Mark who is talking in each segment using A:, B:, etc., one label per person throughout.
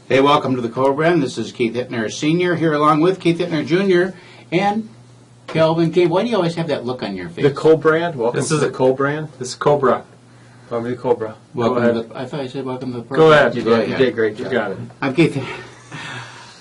A: Hey, welcome to the Cobra. This is Keith Hittner Sr. here along with Keith Hittner Jr. and Kelvin Kaemingk. Why do you always have that look on your face?
B: The co-brand? Welcome
C: This
B: to
C: is
B: the co-brand.
C: This is Cobra.
B: Welcome to the Cobra.
A: Welcome to the, I thought I said welcome to the
C: Go
A: program.
C: ahead.
B: You
A: Yeah.
B: did a great job.
C: You got it.
A: I'm Keith.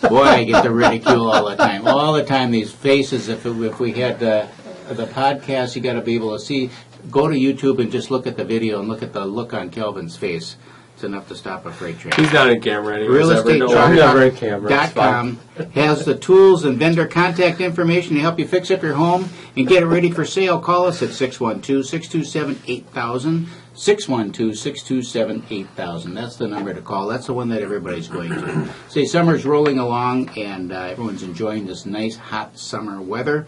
A: Boy, I get the ridicule all the time. All the time, these faces. If we had the podcast, you got to be able to see. Go to YouTube and just look at the video and look at the look on Kelvin's face. It's enough to stop a freight train.
C: He's not in camera anyways.
B: I'm never in camera. It's fine.
A: .com has the tools and vendor contact information to help you fix up your home and get it ready for sale. Call us at 612-627-8000, 612-627-8000. That's the number to call. That's the one that everybody's going to. Say, summer's rolling along, and everyone's enjoying this nice, hot summer weather.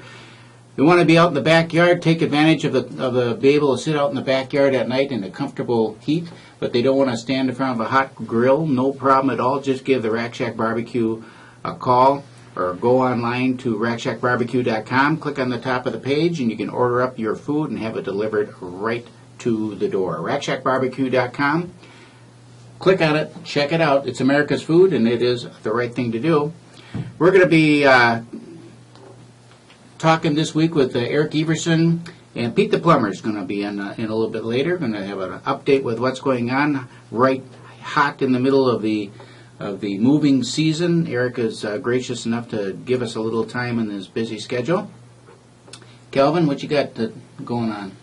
A: You want to be out in the backyard, take advantage of the be able to sit out in the backyard at night in a comfortable heat, but they don't want to stand in front of a hot grill. No problem at all. Just give the Rack Shack Barbecue a call or go online to rackshackbarbecue.com. Click on the top of the page, and you can order up your food and have it delivered right to the door. rackshackbarbecue.com. Click on it. Check it out. It's America's food, and it is the right thing to do. We're going to be talking this week with Eric Everson, and Pete the Plumber is going to be in a little bit later. Going to have an update with what's going on right hot in the middle of the moving season. Eric is gracious enough to give us a little time in his busy schedule. Kelvin, what you got going on?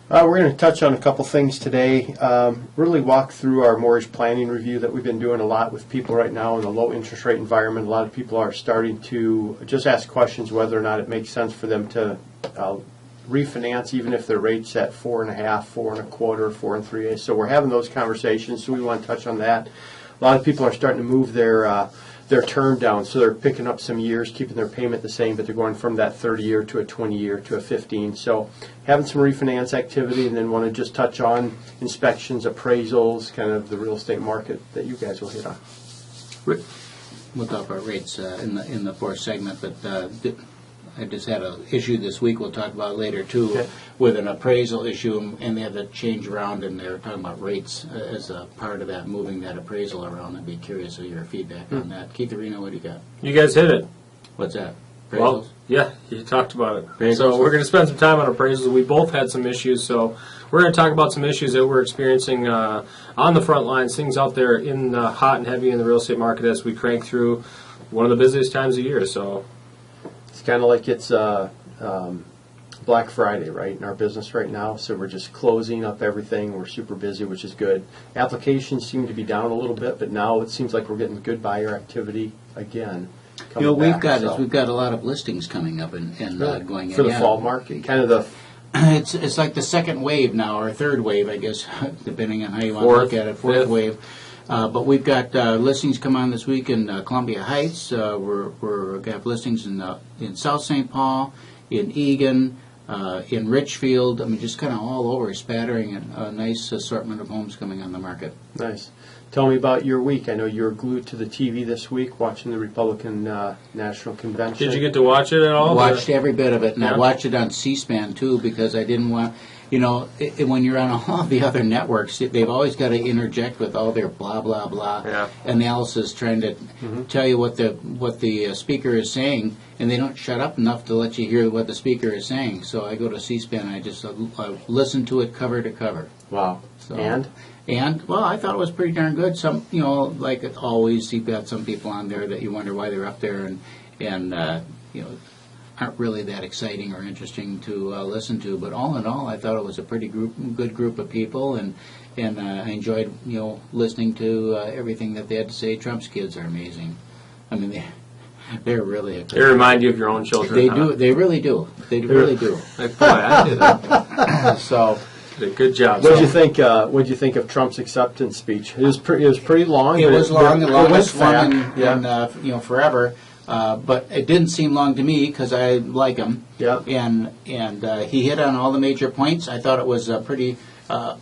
B: We're going to touch on a couple things today. Really walk through our mortgage planning review that we've been doing a lot with people right now in the low interest rate environment. A lot of people are starting to just ask questions whether or not it makes sense for them to refinance, even if their rate's at 4.5%, 4.25%, 4 3/8. So we're having those conversations. So we want to touch on that. A lot of people are starting to move their term down, so they're picking up some years, keeping their payment the same, but they're going from that 30-year to a 20-year to a 15. So having some refinance activity, and then want to just touch on inspections, appraisals, kind of the real estate market that you guys will hit on.
A: We'll talk about rates in the fourth segment, but I just had an issue this week we'll talk about later, too,
B: Okay.
A: with an appraisal issue, and they had to change around, and they were talking about rates as a part of that, moving that appraisal around. I'd be curious of your feedback on that. Keith Arena, what do you got?
C: You guys hit it.
A: What's that? Appraisals?
C: Well, yeah, you talked about it.
A: Appraisals.
C: So we're going to spend some time on appraisals. We both had some issues, so we're going to talk about some issues that we're experiencing on the front lines, things out there in hot and heavy in the real estate market as we crank through one of the busiest times of year. So
B: It's kind of like it's Black Friday, right, in our business right now. So we're just closing up everything. We're super busy, which is good. Applications seem to be down a little bit, but now it seems like we're getting good buyer activity again.
A: We've got a lot of listings coming up and going in.
B: For the fall market, kind of the...
A: It's like the second wave now, or third wave, I guess, depending on how you want to look at it. Fourth wave. But we've got listings come on this week in Columbia Heights. We're got listings in South St. Paul, in Eagan, in Richfield. I mean, just kind of all over, spattering a nice assortment of homes coming on the market.
B: Nice. Tell me about your week. I know you were glued to the TV this week watching the Republican National Convention.
C: did you get to watch it at all?
A: Watched every bit of it, and I
C: Yeah.
A: watched it on C-SPAN, too, because I didn't want... when you're on all the other networks, they've always got to interject with all their blah, blah, blah analysis, trying to tell you what the speaker is saying, and they don't shut up enough to let you hear what the speaker is saying. So I go to C-SPAN, and I just listen to it cover to cover.
B: Wow.
A: So,
B: And,
A: well, I thought it was pretty darn good. Some, like always, you've got some people on there that you wonder why they're up there and aren't really that exciting or interesting to listen to. But all in all, I thought it was a pretty good group of people, and I enjoyed listening to everything that they had to say. Trump's kids are amazing. I mean, they're really.
C: They remind you of your own children.
A: They do. They really do. They really do.
C: Like, boy, I did that.
A: So.
C: Did a good job.
B: what did you think? What did you think of Trump's acceptance speech? It was pretty long.
A: It was long, the longest one
B: in
A: forever. But it didn't seem long to me because I like him.
B: Yep.
A: And he hit on all the major points. I thought it was pretty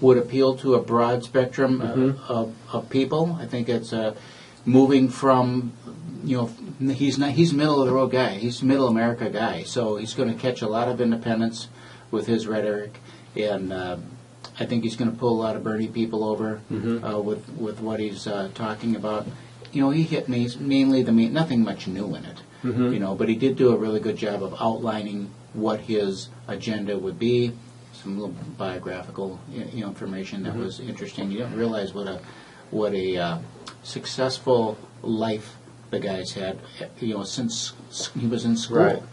A: would appeal to a broad spectrum of people. I think it's moving from he's a middle of the road guy. He's a middle America guy. So he's going to catch a lot of independents with his rhetoric, and I think he's going to pull a lot of Bernie people over with what he's talking about. he hit mainly nothing much new in it, but he did do a really good job of outlining what his agenda would be. Some little biographical information that was interesting. You don't realize what a successful life the guy's had. Since he was in school.
B: Right.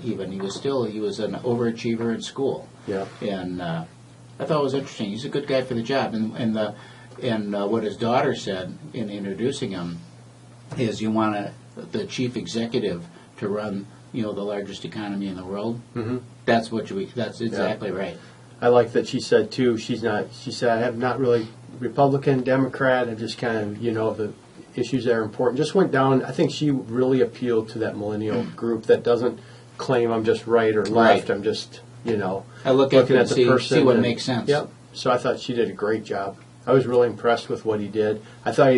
A: Even he was an overachiever in school.
B: Yeah.
A: And I thought it was interesting. He's a good guy for the job. And what his daughter said in introducing him is, you want the chief executive to run the largest economy in the world. Mm-hmm. That's exactly right.
B: I like that she said too. She said, I'm not really Republican, Democrat. I just kind of the issues that are important. Just went down. I think she really appealed to that millennial group that doesn't claim I'm just right or left.
A: Right.
B: I'm just
A: I look at
B: the person.
A: See what makes sense.
B: Yep. So I thought she did a great job. I was really impressed with what he did. I thought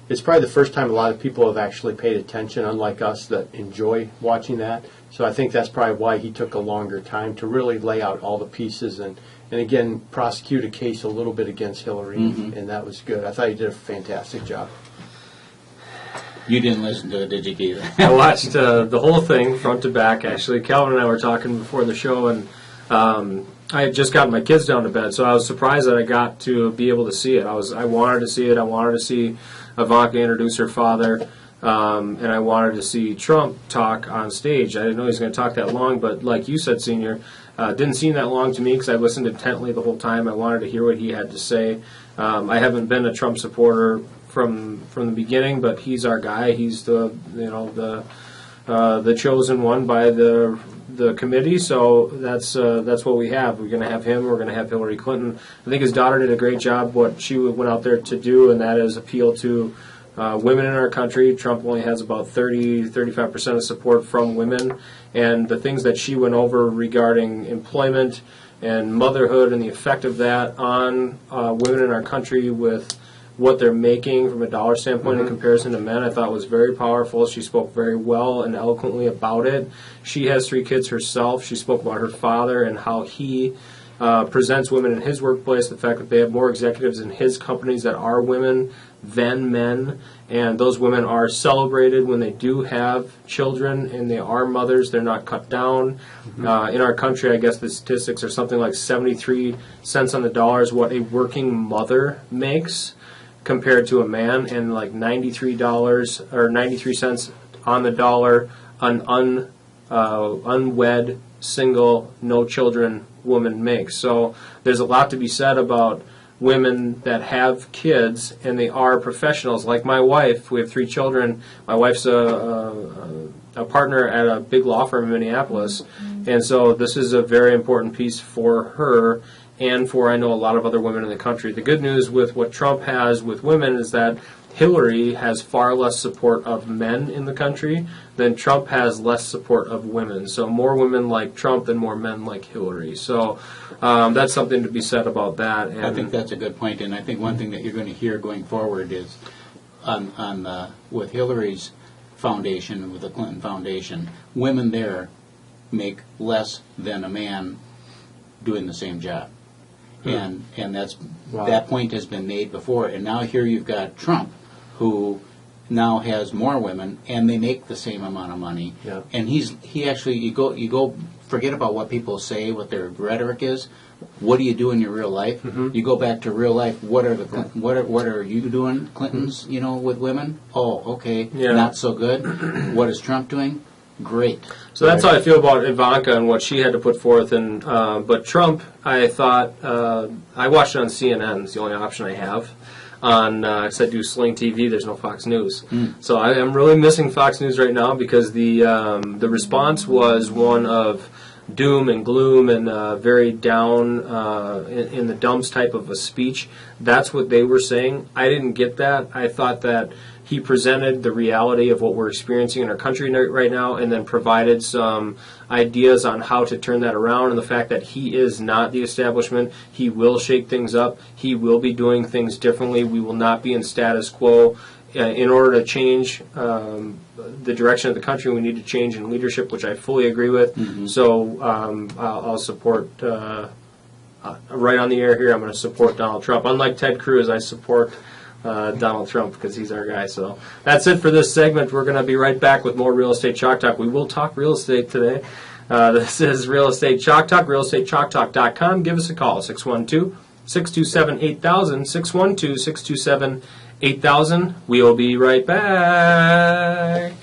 B: it's probably the first time a lot of people have actually paid attention, unlike us that enjoy watching that. So I think that's probably why he took a longer time to really lay out all the pieces and again, prosecute a case a little bit against Hillary, and that was good. I thought he did a fantastic job.
A: You didn't listen to it, did you, Keith?
C: I watched the whole thing front to back, actually. Calvin and I were talking before the show, and I had just gotten my kids down to bed, so I was surprised that I got to be able to see it. I wanted to see it. I wanted to see Ivanka introduce her father, and I wanted to see Trump talk on stage. I didn't know he was going to talk that long, but like you said, Senior, didn't seem that long to me because I listened intently the whole time. I wanted to hear what he had to say. I haven't been a Trump supporter from the beginning, but he's our guy. He's the chosen one by the committee. So that's what we have. We're going to have him. We're going to have Hillary Clinton. I think his daughter did a great job. What she went out there to do, and that is appeal to women in our country. Trump only has about 35% of support from women, and the things that she went over regarding employment and motherhood and the effect of that on women in our country with what they're making from a dollar standpoint in comparison to men, I thought was very powerful. She spoke very well and eloquently about it. She has 3 kids herself. She spoke about her father and how he presents women in his workplace, the fact that they have more executives in his companies that are women than men, and those women are celebrated when they do have children and they are mothers. They're not cut down. In our country, I guess the statistics are something like 73 cents on the dollar is what a working mother makes compared to a man, and like $93 or 93 cents on the dollar an unwed, single, no children woman makes. So there's a lot to be said about women that have kids and they are professionals. Like my wife, we have 3 children. My wife's a partner at a big law firm in Minneapolis, and so this is a very important piece for her and for, I know, a lot of other women in the country. The good news with what Trump has with women is that Hillary has far less support of men in the country than Trump has less support of women. So more women like Trump than more men like Hillary. So that's something to be said about that. And
A: I think that's a good point, and I think one thing that you're going to hear going forward is with Hillary's foundation and with the Clinton Foundation, women there make less than a man doing the same job. And that's that point has been made before, and now here you've got Trump, who now has more women, and they make the same amount of money.
B: Yeah.
A: And he actually you go forget about what people say, what their rhetoric is. What do you do in your real life? You go back to real life. What are you doing, Clintons? With women? Oh, okay, not so good. What is Trump doing? Great.
C: So that's how I feel about Ivanka and what she had to put forth. And but Trump, I thought I watched it on CNN. It's the only option I have. Because I do Sling TV, there's no Fox News. So I am really missing Fox News right now because the response was one of doom and gloom and very down in the dumps type of a speech. That's what they were saying. I didn't get that. I thought that he presented the reality of what we're experiencing in our country right now and then provided some ideas on how to turn that around, and the fact that he is not the establishment. He will shake things up. He will be doing things differently. We will not be in status quo. In order to change the direction of the country, we need to change in leadership, which I fully agree with. So I'll support, right on the air here, I'm going to support Donald Trump. Unlike Ted Cruz, I support Donald Trump, because he's our guy. So that's it for this segment. We're going to be right back with more Real Estate Chalk Talk. We will talk real estate today. This is Real Estate Chalk Talk, realestalechalktalk.com. Give us a call, 612-627-8000, 612-627-8000. We'll be right back.